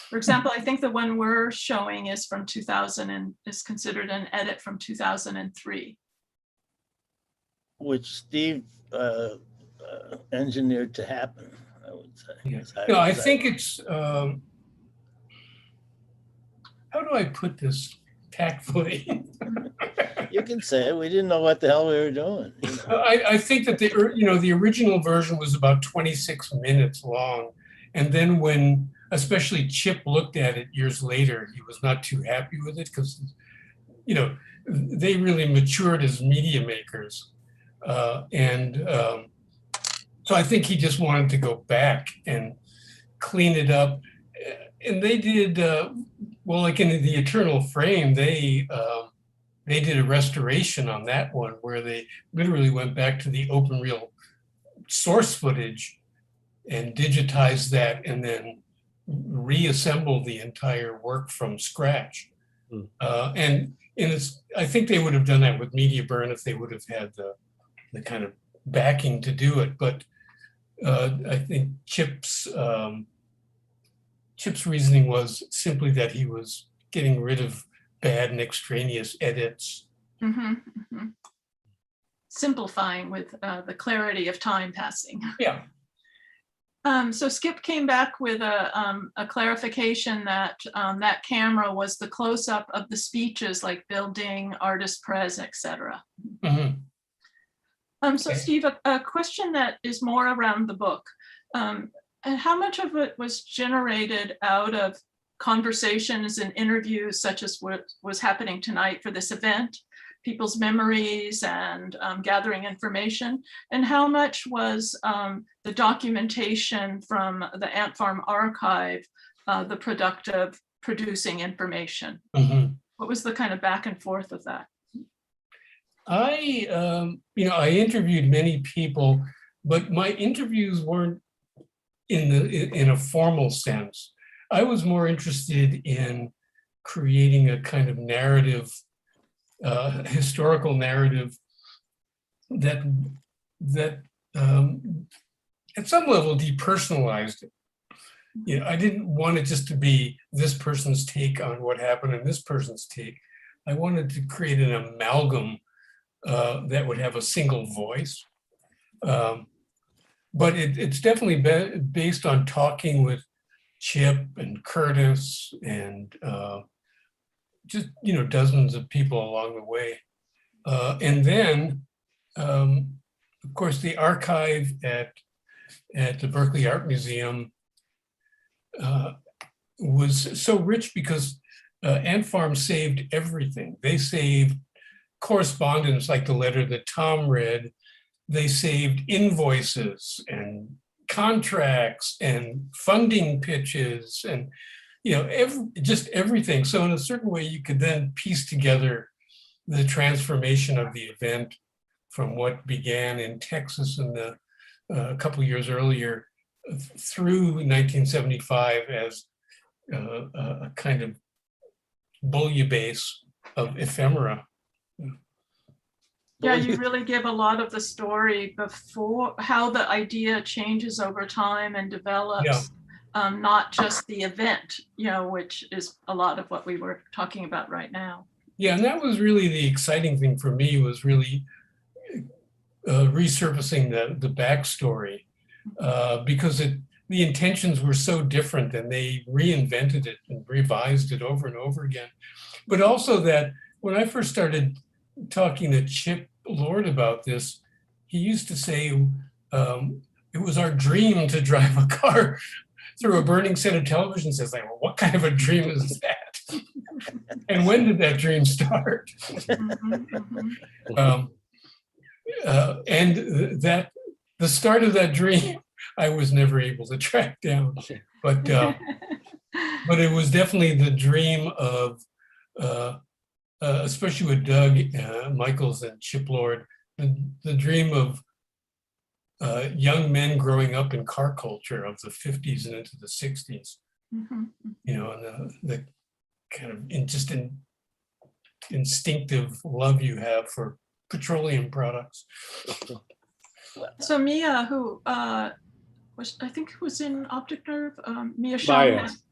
For example, I think the one we're showing is from 2000 and is considered an edit from 2003. Which Steve engineered to happen, I would say. Yeah. No, I think it's, how do I put this tactfully? You can say it. We didn't know what the hell we were doing. I think that the original version was about 26 minutes long. And then when especially Chip looked at it years later, he was not too happy with it because, they really matured as media makers. So I think he just wanted to go back and clean it up. And they did, like in the Eternal Frame, they did a restoration on that one where they literally went back to the open reel source footage and digitized that and then reassembled the entire work from scratch. And I think they would have done that with Media Burn if they would have had the kind of backing to do it. But I think Chip's reasoning was simply that he was getting rid of bad and extraneous edits. Simplifying with the clarity of time passing. Yeah. So Skip came back with a clarification that that camera was the close-up of the speeches like building, artist pres, etc. Mhm. So Steve, a question that is more around the book. And how much of it was generated out of conversations and interviews such as what was happening tonight for this event, people's memories and gathering information? And how much was the documentation from the Ant Farm archive, the product of producing information? Mhm. What was the kind of back and forth of that? I interviewed many people, but my interviews weren't in a formal sense. I was more interested in creating a kind of narrative, historical narrative that at some level depersonalized it. I didn't want it just to be this person's take on what happened and this person's take. I wanted to create an amalgam that would have a single voice. But it's definitely based on talking with Chip and Curtis and just, dozens of people along the way. And then, of course, the archive at the Berkeley Art Museum was so rich because Ant Farm saved everything. They saved correspondence like the letter that Tom read. They saved invoices and contracts and funding pitches and just everything. So in a certain way, you could then piece together the transformation of the event from what began in Texas in a couple of years earlier through 1975 as a kind of bouillabaisse of ephemera. Yeah, you really give a lot of the story before, how the idea changes over time and develops, not just the event, which is a lot of what we were talking about right now. Yeah, and that was really the exciting thing for me, was really resurfacing the backstory, because the intentions were so different and they reinvented it and revised it over and over again. But also that when I first started talking to Chip Lord about this, he used to say it was our dream to drive a car through a burning set of television sets. Like, well, what kind of a dream is that? And when did that dream start? And that the start of that dream, I was never able to track down. But it was definitely the dream of especially with Doug Michaels and Chip Lord, the dream of young men growing up in car culture of the 50s and into the 60s, and the kind of instinctive love you have for petroleum products. So Mia, who I think was in Optic Nerve,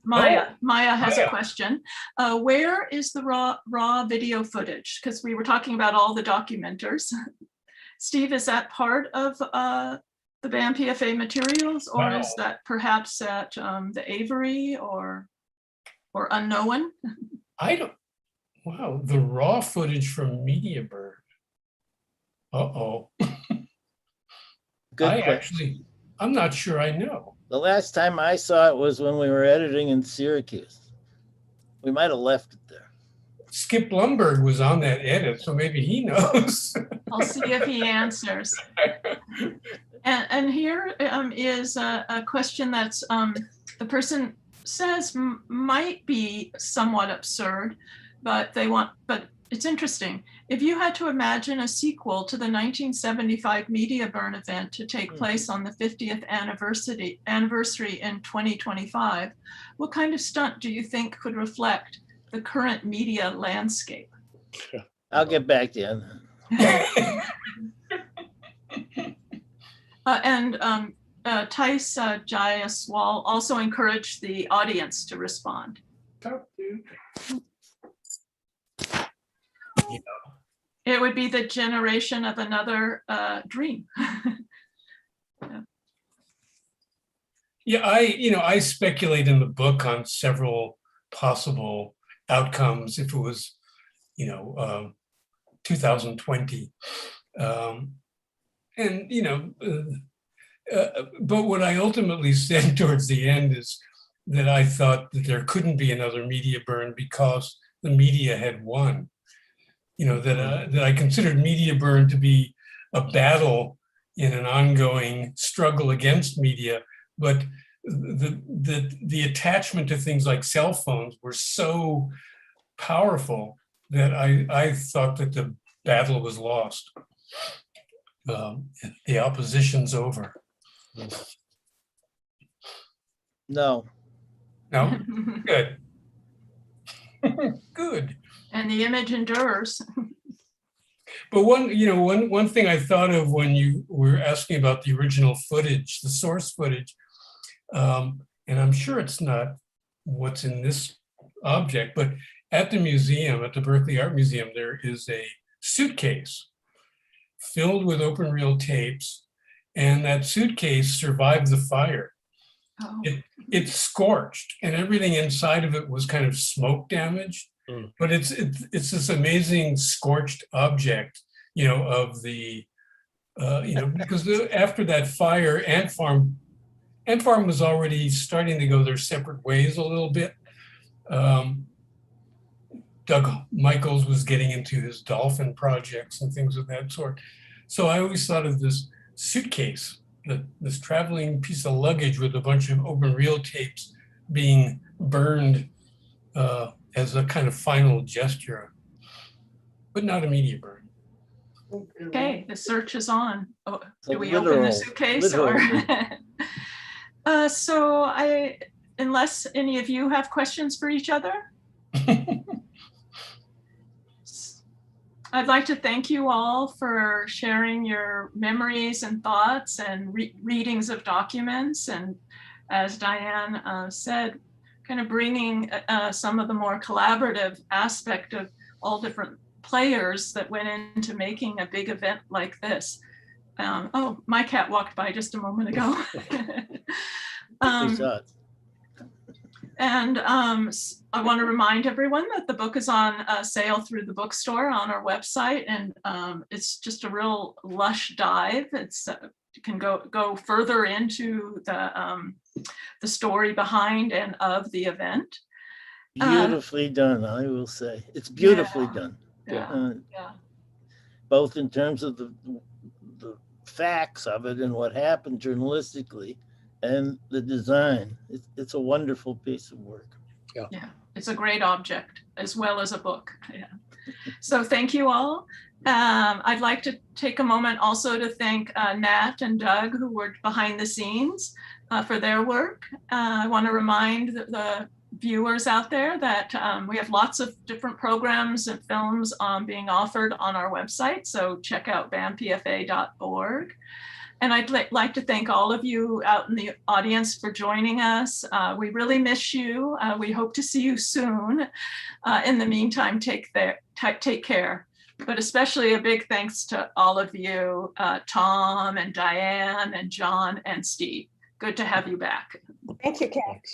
Maya has a question. Where is the raw video footage? Because we were talking about all the documenters. Steve, is that part of the BAM PFA materials, or is that perhaps at the Avery or unknown? Wow, the raw footage from MediaBird. Uh-oh. Good question. I'm not sure I know. The last time I saw it was when we were editing in Syracuse. We might have left it there. Skip Lumberg was on that edit, so maybe he knows. I'll see if he answers. And here is a question that's the person says might be somewhat absurd, but it's interesting. If you had to imagine a sequel to the 1975 Media Burn event to take place on the 50th anniversary in 2025, what kind of stunt do you think could reflect the current media landscape? I'll get back to you. And Tice Jayaswal also encouraged the audience to respond. It would be the generation of another dream. Yeah. Yeah, I speculate in the book on several possible outcomes if it was, 2020. Um, and, but what I ultimately said towards the end is that I thought that there couldn't be another media burn because the media had won. That I considered media burn to be a battle in an ongoing struggle against media, but the attachment to things like cell phones were so powerful that I thought that the battle was lost. The opposition's over. No. No? Good. Good. And the image endures. But one thing I thought of when you were asking about the original footage, the source footage, and I'm sure it's not what's in this object, but at the museum, at the Berkeley Art Museum, there is a suitcase filled with open reel tapes, and that suitcase survived the fire. Oh. It's scorched, and everything inside of it was kind of smoke damaged. But it's this amazing scorched object, of the, because after that fire, Ant Farm was already starting to go their separate ways a little bit. Doug Michaels was getting into his dolphin projects and things of that sort. So I always thought of this suitcase, this traveling piece of luggage with a bunch of open reel tapes being burned as a kind of final gesture, but not a media burn. Okay, the search is on. Oh, So do we open the suitcase or? So unless any of you have questions for each other? I'd like to thank you all for sharing your memories and thoughts and readings of documents. And as Diane said, kind of bringing some of the more collaborative aspect of all different players that went into making a big event like this. Oh, my cat walked by just a moment ago. And I want to remind everyone that the book is on sale through the bookstore on our website, and it's just a real lush dive. It's you can go further into the story behind and of the event. Beautifully done, I will say. It's beautifully done. Yeah. Both in terms of the facts of it and what happened journalistically, and the design. It's a wonderful piece of work. Yeah, it's a great object as well as a book. Yeah. So thank you all. I'd like to take a moment also to thank Nat and Doug, who worked behind the scenes for their work. I want to remind the viewers out there that we have lots of different programs and films being offered on our website. So check out bampfa.org. And I'd like to thank all of you out in the audience for joining us. We really miss you. We hope to see you soon. In the meantime, take care. But especially a big thanks to all of you, Tom and Diane and John and Steve. Good to have you back. Thank you, Kat.